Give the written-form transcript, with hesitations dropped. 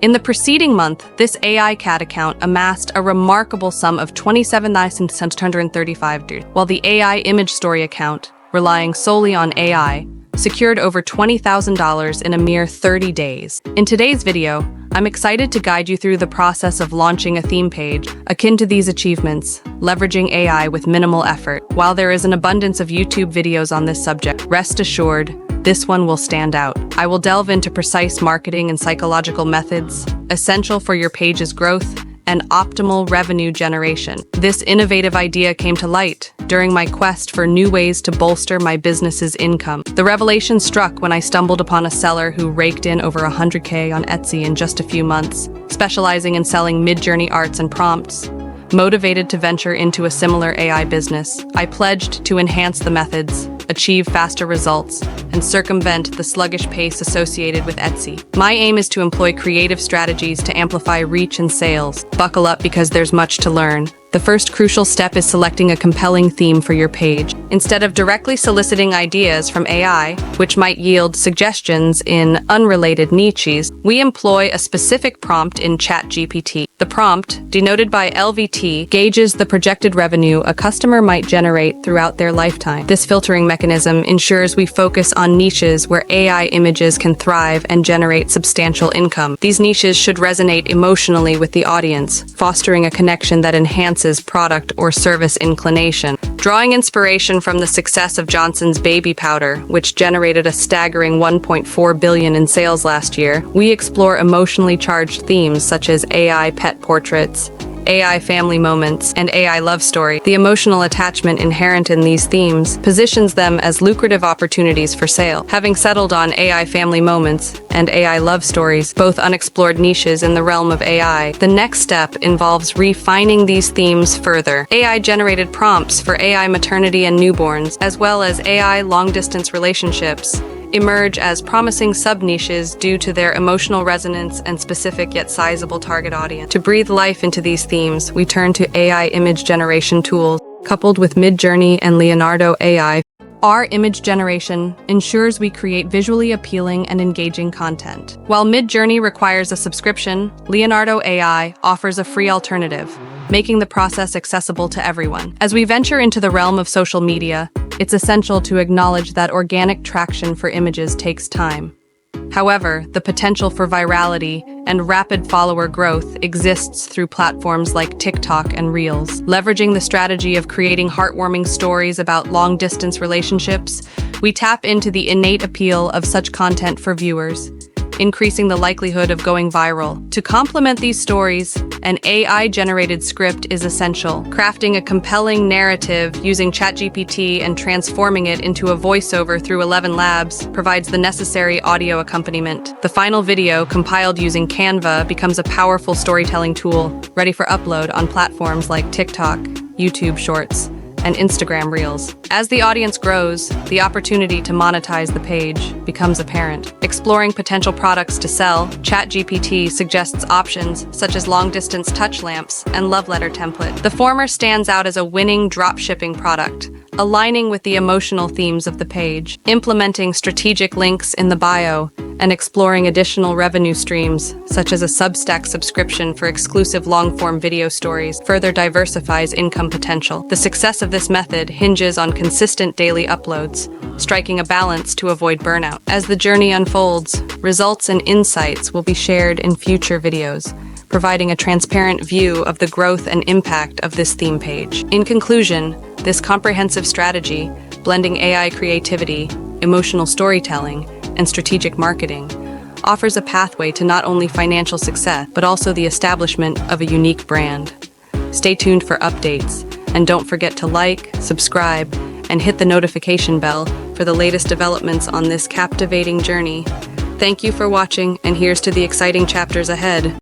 In the preceding month, this AI cat account amassed a remarkable sum of $27,635, while the AI image story account, relying solely on AI, secured over $20,000 in a mere 30 days. In today's video, I'm excited to guide you through the process of launching a theme page akin to these achievements, leveraging AI with minimal effort. While there is an abundance of YouTube videos on this subject, rest assured, this one will stand out. I will delve into precise marketing and psychological methods, essential for your page's growth and optimal revenue generation. This innovative idea came to light during my quest for new ways to bolster my business's income. The revelation struck when I stumbled upon a seller who raked in over $100K on Etsy in just a few months, specializing in selling mid-journey arts and prompts. Motivated to venture into a similar AI business, I pledged to enhance the methods, achieve faster results, and circumvent the sluggish pace associated with Etsy. My aim is to employ creative strategies to amplify reach and sales. Buckle up because there's much to learn. The first crucial step is selecting a compelling theme for your page. Instead of directly soliciting ideas from AI, which might yield suggestions in unrelated niches, we employ a specific prompt in ChatGPT. The prompt, denoted by LVT, gauges the projected revenue a customer might generate throughout their lifetime. This filtering mechanism ensures we focus on niches where AI images can thrive and generate substantial income. These niches should resonate emotionally with the audience, fostering a connection that enhances product or service inclination. Drawing inspiration from the success of Johnson's baby powder, which generated a staggering $1.4 billion in sales last year, we explore emotionally charged themes such as AI pet portraits, AI family moments, and AI love story. The emotional attachment inherent in these themes positions them as lucrative opportunities for sale. Having settled on AI family moments and AI love stories, both unexplored niches in the realm of AI, the next step involves refining these themes further. AI-generated prompts for AI maternity and newborns, as well as AI long-distance relationships, emerge as promising sub-niches due to their emotional resonance and specific yet sizable target audience. To breathe life into these themes, we turn to AI image generation tools. Coupled with MIDJOURNEY and Leonardo AI, our image generation ensures we create visually appealing and engaging content. While MIDJOURNEY requires a subscription, Leonardo AI offers a free alternative, making the process accessible to everyone. As we venture into the realm of social media, it's essential to acknowledge that organic traction for images takes time. However, the potential for virality and rapid follower growth exists through platforms like TikTok and Reels. Leveraging the strategy of creating heartwarming stories about long-distance relationships, we tap into the innate appeal of such content for viewers, increasing the likelihood of going viral. To complement these stories, an AI-generated script is essential. Crafting a compelling narrative using ChatGPT and transforming it into a voiceover through 11 Labs provides the necessary audio accompaniment. The final video, compiled using Canva, becomes a powerful storytelling tool, ready for upload on platforms like TikTok, YouTube Shorts, and Instagram Reels. As the audience grows, the opportunity to monetize the page becomes apparent. Exploring potential products to sell, ChatGPT suggests options such as long-distance touch lamps and love letter template. The former stands out as a winning dropshipping product, aligning with the emotional themes of the page. Implementing strategic links in the bio and exploring additional revenue streams, such as a Substack subscription for exclusive long-form video stories, further diversifies income potential. The success of this method hinges on consistent daily uploads, striking a balance to avoid burnout. As the journey unfolds, results and insights will be shared in future videos, providing a transparent view of the growth and impact of this theme page. In conclusion, this comprehensive strategy, blending AI creativity, emotional storytelling, and strategic marketing, offers a pathway to not only financial success, but also the establishment of a unique brand. Stay tuned for updates, and don't forget to like, subscribe, and hit the notification bell for the latest developments on this captivating journey. Thank you for watching, and here's to the exciting chapters ahead.